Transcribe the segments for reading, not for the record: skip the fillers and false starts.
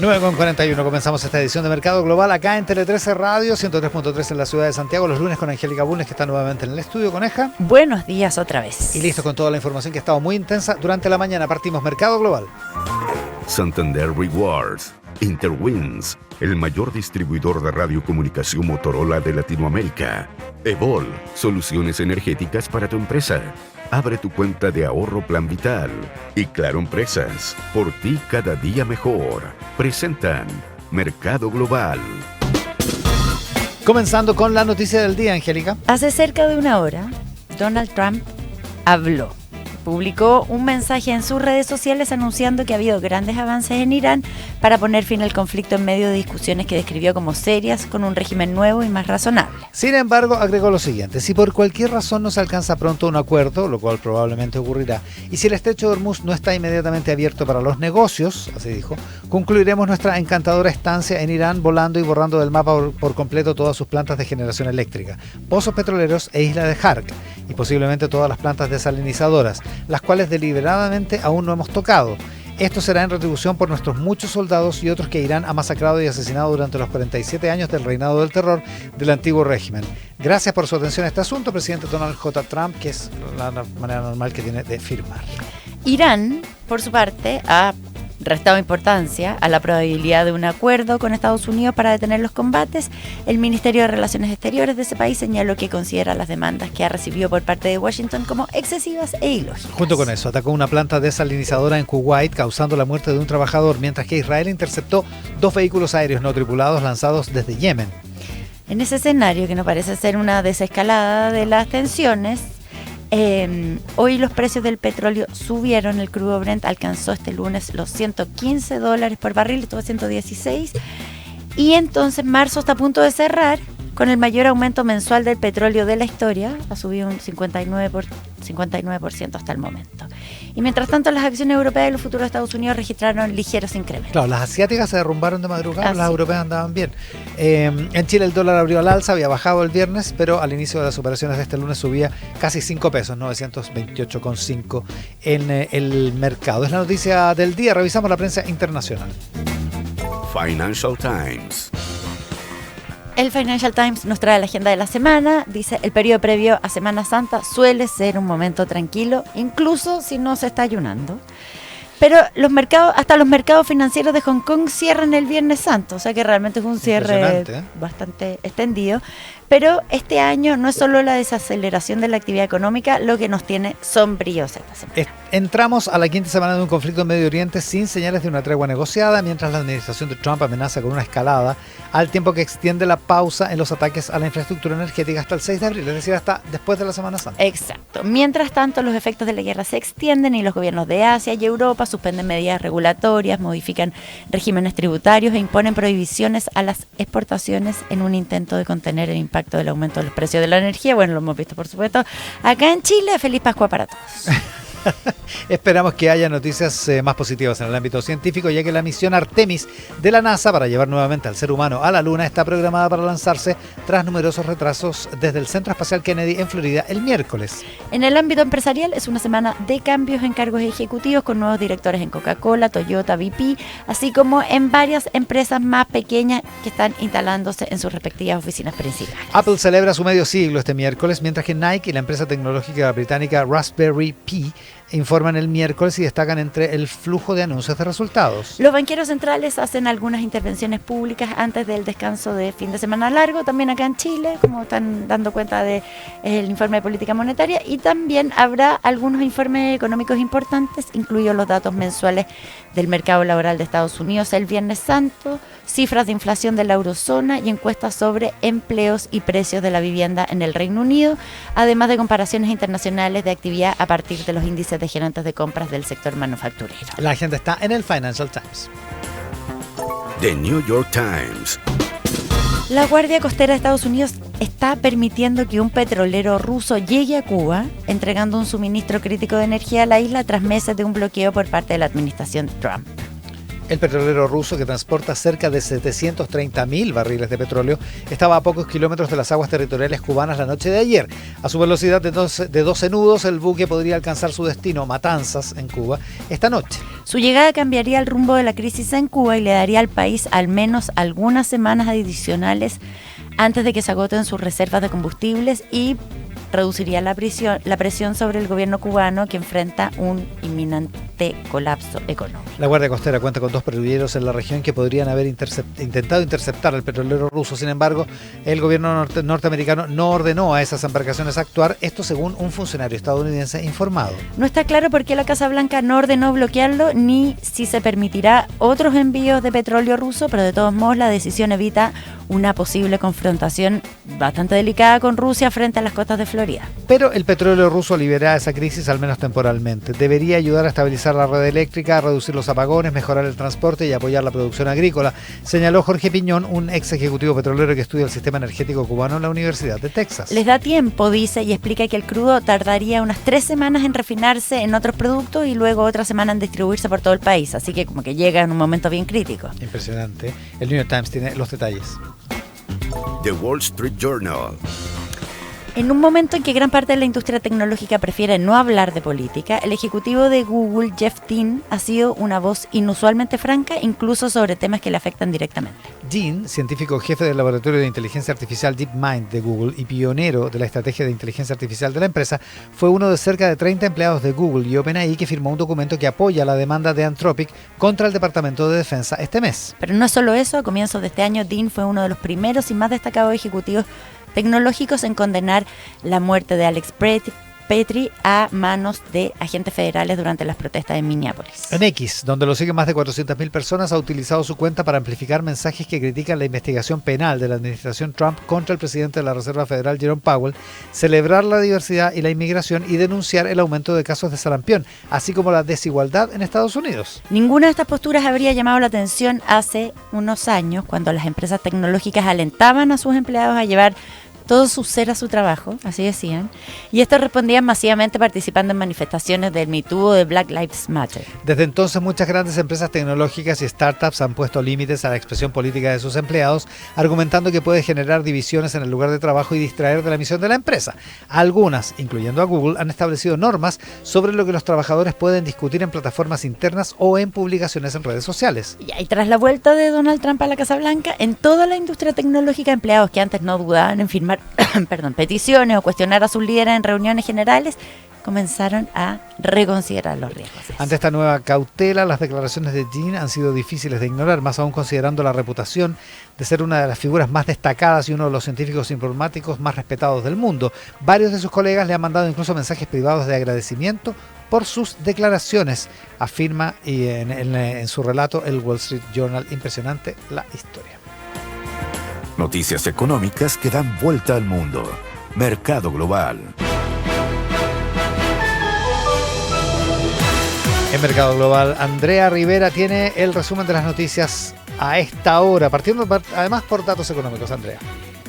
9:41, comenzamos esta edición de Mercado Global acá en Tele 13 Radio, 103.3 en la ciudad de Santiago, los lunes con Angélica Bulnes, que está nuevamente en el estudio. Coneja. Buenos días otra vez. Y listo con toda la información que ha estado muy intensa durante la mañana. Partimos Mercado Global. Santander Rewards, Interwins, el mayor distribuidor de radiocomunicación Motorola de Latinoamérica. Evol, soluciones energéticas para tu empresa. Abre tu cuenta de ahorro Plan Vital. Y Claro Empresas, por ti cada día mejor. Presentan Mercado Global. Comenzando con la noticia del día, Angélica. Hace cerca de una hora, Donald Trump habló. Publicó un mensaje en sus redes sociales anunciando que ha habido grandes avances en Irán para poner fin al conflicto en medio de discusiones que describió como serias, con un régimen nuevo y más razonable. Sin embargo, agregó lo siguiente: si por cualquier razón no se alcanza pronto un acuerdo, lo cual probablemente ocurrirá, y si el estrecho de Hormuz no está inmediatamente abierto para los negocios, así dijo, concluiremos nuestra encantadora estancia en Irán volando y borrando del mapa por completo todas sus plantas de generación eléctrica, pozos petroleros e isla de Hark, y posiblemente todas las plantas desalinizadoras, las cuales deliberadamente aún no hemos tocado. Esto será en retribución por nuestros muchos soldados y otros que Irán ha masacrado y asesinado durante los 47 años del reinado del terror del antiguo régimen. Gracias por su atención a este asunto, presidente Donald J. Trump, que es la manera normal que tiene de firmar. Irán, por su parte, ha restado importancia a la probabilidad de un acuerdo con Estados Unidos para detener los combates. El Ministerio de Relaciones Exteriores de ese país señaló que considera las demandas que ha recibido por parte de Washington como excesivas e ilógicas. Junto con eso, atacó una planta desalinizadora en Kuwait, causando la muerte de un trabajador, mientras que Israel interceptó 2 vehículos aéreos no tripulados lanzados desde Yemen. En ese escenario, que no parece ser una desescalada de las tensiones, hoy los precios del petróleo subieron. El crudo Brent alcanzó este lunes los $115 por barril, estuvo a 116, y entonces marzo está a punto de cerrar con el mayor aumento mensual del petróleo de la historia. Ha subido un 59% hasta el momento. Y mientras tanto, las acciones europeas y los futuros de Estados Unidos registraron ligeros incrementos. Claro, las asiáticas se derrumbaron de madrugada, las europeas andaban bien. En Chile el dólar abrió al alza, había bajado el viernes, pero al inicio de las operaciones de este lunes subía casi 5 pesos, 928,5 en el mercado. Es la noticia del día. Revisamos la prensa internacional. Financial Times. El Financial Times nos trae la agenda de la semana. Dice: el periodo previo a Semana Santa suele ser un momento tranquilo, incluso si no se está ayunando. Pero hasta los mercados financieros de Hong Kong cierran el Viernes Santo, o sea que realmente es un cierre bastante extendido. Pero este año no es solo la desaceleración de la actividad económica lo que nos tiene sombríos esta semana. Entramos a la quinta semana de un conflicto en Medio Oriente sin señales de una tregua negociada, mientras la administración de Trump amenaza con una escalada, al tiempo que extiende la pausa en los ataques a la infraestructura energética hasta el 6 de abril, es decir, hasta después de la Semana Santa. Exacto. Mientras tanto, los efectos de la guerra se extienden y los gobiernos de Asia y Europa suspenden medidas regulatorias, modifican regímenes tributarios e imponen prohibiciones a las exportaciones en un intento de contener el impacto del aumento de los precios de la energía. Bueno, lo hemos visto, por supuesto, acá en Chile. Feliz Pascua para todos. Esperamos que haya noticias más positivas en el ámbito científico, ya que la misión Artemis de la NASA para llevar nuevamente al ser humano a la Luna está programada para lanzarse tras numerosos retrasos desde el Centro Espacial Kennedy en Florida el miércoles. En el ámbito empresarial es una semana de cambios en cargos ejecutivos, con nuevos directores en Coca-Cola, Toyota, BP, así como en varias empresas más pequeñas que están instalándose en sus respectivas oficinas principales. Apple celebra su medio siglo este miércoles, mientras que Nike y la empresa tecnológica británica Raspberry Pi informan el miércoles y destacan entre el flujo de anuncios de resultados. Los banqueros centrales hacen algunas intervenciones públicas antes del descanso de fin de semana largo, también acá en Chile, como están dando cuenta del informe de política monetaria, y también habrá algunos informes económicos importantes, incluidos los datos mensuales del mercado laboral de Estados Unidos el Viernes Santo, cifras de inflación de la eurozona y encuestas sobre empleos y precios de la vivienda en el Reino Unido, además de comparaciones internacionales de actividad a partir de los índices de gerentes de compras del sector manufacturero. La agenda está en el Financial Times. The New York Times. La Guardia Costera de Estados Unidos está permitiendo que un petrolero ruso llegue a Cuba, entregando un suministro crítico de energía a la isla tras meses de un bloqueo por parte de la administración Trump. El petrolero ruso, que transporta cerca de 730.000 barriles de petróleo, estaba a pocos kilómetros de las aguas territoriales cubanas la noche de ayer. A su velocidad de 12 nudos, el buque podría alcanzar su destino, Matanzas, en Cuba, esta noche. Su llegada cambiaría el rumbo de la crisis en Cuba y le daría al país al menos algunas semanas adicionales antes de que se agoten sus reservas de combustibles y reduciría la presión sobre el gobierno cubano, que enfrenta un inminente colapso económico. La Guardia Costera cuenta con 2 patrulleros en la región que podrían haber intentado interceptar al petrolero ruso. Sin embargo, el gobierno norteamericano no ordenó a esas embarcaciones actuar, esto según un funcionario estadounidense informado. No está claro por qué la Casa Blanca no ordenó bloquearlo ni si se permitirá otros envíos de petróleo ruso, pero de todos modos la decisión evita una posible confrontación bastante delicada con Rusia frente a las costas de Florida. Pero el petróleo ruso aliviará esa crisis, al menos temporalmente. Debería ayudar a estabilizar la red eléctrica, a reducir los apagones, mejorar el transporte y apoyar la producción agrícola, señaló Jorge Piñón, un ex ejecutivo petrolero que estudia el sistema energético cubano en la Universidad de Texas. Les da tiempo, dice, y explica que el crudo tardaría unas 3 semanas en refinarse en otros productos y luego otra semana en distribuirse por todo el país, así que como que llega en un momento bien crítico. Impresionante. El New York Times tiene los detalles. The Wall Street Journal. En un momento en que gran parte de la industria tecnológica prefiere no hablar de política, el ejecutivo de Google, Jeff Dean, ha sido una voz inusualmente franca, incluso sobre temas que le afectan directamente. Dean, científico jefe del laboratorio de inteligencia artificial DeepMind de Google y pionero de la estrategia de inteligencia artificial de la empresa, fue uno de cerca de 30 empleados de Google y OpenAI que firmó un documento que apoya la demanda de Anthropic contra el Departamento de Defensa este mes. Pero no es solo eso, a comienzos de este año, Dean fue uno de los primeros y más destacados ejecutivos tecnológicos en condenar la muerte de Alex Petri a manos de agentes federales durante las protestas en Minneapolis. En X, donde lo siguen más de 400.000 personas, ha utilizado su cuenta para amplificar mensajes que critican la investigación penal de la administración Trump contra el presidente de la Reserva Federal, Jerome Powell, celebrar la diversidad y la inmigración y denunciar el aumento de casos de sarampión, así como la desigualdad en Estados Unidos. Ninguna de estas posturas habría llamado la atención hace unos años, cuando las empresas tecnológicas alentaban a sus empleados a llevar todo su ser a su trabajo, así decían, y estos respondían masivamente participando en manifestaciones del Me Too o de Black Lives Matter. Desde entonces, muchas grandes empresas tecnológicas y startups han puesto límites a la expresión política de sus empleados, argumentando que puede generar divisiones en el lugar de trabajo y distraer de la misión de la empresa. Algunas, incluyendo a Google, han establecido normas sobre lo que los trabajadores pueden discutir en plataformas internas o en publicaciones en redes sociales. Y tras la vuelta de Donald Trump a la Casa Blanca, en toda la industria tecnológica, empleados que antes no dudaban en firmar peticiones o cuestionar a sus líderes en reuniones generales comenzaron a reconsiderar los riesgos. Ante esta nueva cautela, las declaraciones de Dean han sido difíciles de ignorar, más aún considerando la reputación de ser una de las figuras más destacadas y uno de los científicos informáticos más respetados del mundo. Varios de sus colegas le han mandado incluso mensajes privados de agradecimiento por sus declaraciones, afirma y en su relato el Wall Street Journal. Impresionante la historia. Noticias económicas que dan vuelta al mundo. Mercado Global. En Mercado Global, Andrea Rivera tiene el resumen de las noticias a esta hora, partiendo además por datos económicos. Andrea.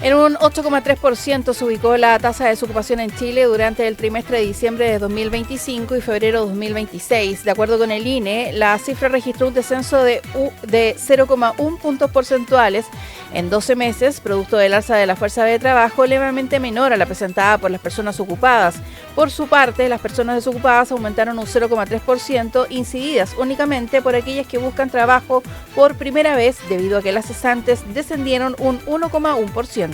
En un 8,3% se ubicó la tasa de desocupación en Chile durante el trimestre de diciembre de 2025 y febrero de 2026. De acuerdo con el INE, la cifra registró un descenso de 0,1 puntos porcentuales en 12 meses, producto del alza de la fuerza de trabajo levemente menor a la presentada por las personas ocupadas. Por su parte, las personas desocupadas aumentaron un 0,3%, incididas únicamente por aquellas que buscan trabajo por primera vez, debido a que las cesantes descendieron un 1,1%.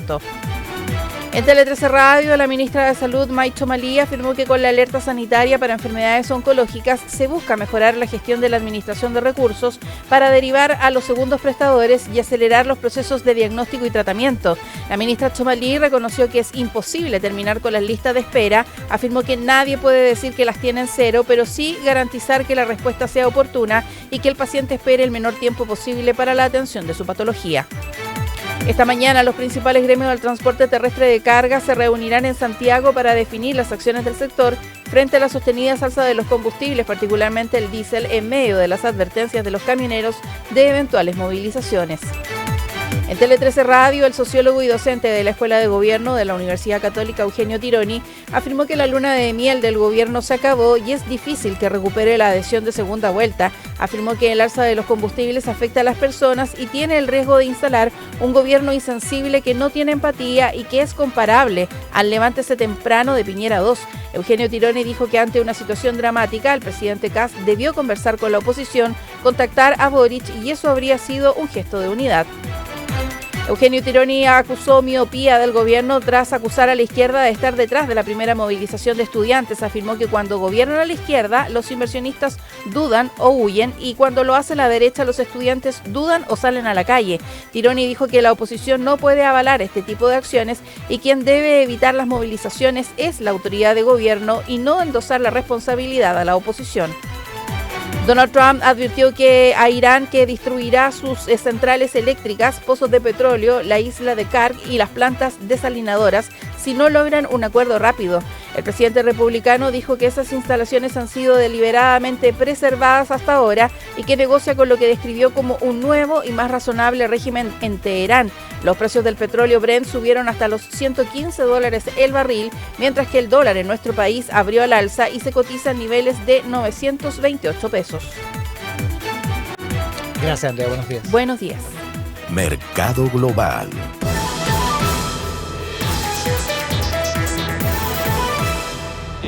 En Tele 13 Radio, la ministra de Salud, Maicho Malí, afirmó que con la alerta sanitaria para enfermedades oncológicas se busca mejorar la gestión de la administración de recursos para derivar a los segundos prestadores y acelerar los procesos de diagnóstico y tratamiento. La ministra Chomalí reconoció que es imposible terminar con las listas de espera, afirmó que nadie puede decir que las tiene en cero, pero sí garantizar que la respuesta sea oportuna y que el paciente espere el menor tiempo posible para la atención de su patología. Esta mañana los principales gremios del transporte terrestre de carga se reunirán en Santiago para definir las acciones del sector frente a la sostenida alza de los combustibles, particularmente el diésel, en medio de las advertencias de los camioneros de eventuales movilizaciones. En Tele 13 Radio, el sociólogo y docente de la Escuela de Gobierno de la Universidad Católica, Eugenio Tironi, afirmó que la luna de miel del gobierno se acabó y es difícil que recupere la adhesión de segunda vuelta. Afirmó que el alza de los combustibles afecta a las personas y tiene el riesgo de instalar un gobierno insensible que no tiene empatía y que es comparable al levántese temprano de Piñera II. Eugenio Tironi dijo que ante una situación dramática, el presidente Kast debió conversar con la oposición, contactar a Boric y eso habría sido un gesto de unidad. Eugenio Tironi acusó miopía del gobierno tras acusar a la izquierda de estar detrás de la primera movilización de estudiantes. Afirmó que cuando gobiernan a la izquierda, los inversionistas dudan o huyen y cuando lo hace la derecha, los estudiantes dudan o salen a la calle. Tironi dijo que la oposición no puede avalar este tipo de acciones y quien debe evitar las movilizaciones es la autoridad de gobierno y no endosar la responsabilidad a la oposición. Donald Trump advirtió a Irán que destruirá sus centrales eléctricas, pozos de petróleo, la isla de Karg y las plantas desalinadoras si no logran un acuerdo rápido. El presidente republicano dijo que esas instalaciones han sido deliberadamente preservadas hasta ahora y que negocia con lo que describió como un nuevo y más razonable régimen en Teherán. Los precios del petróleo Brent subieron hasta los $115 el barril, mientras que el dólar en nuestro país abrió al alza y se cotiza en niveles de 928 pesos. Gracias, Andrea. Buenos días. Buenos días. Mercado Global.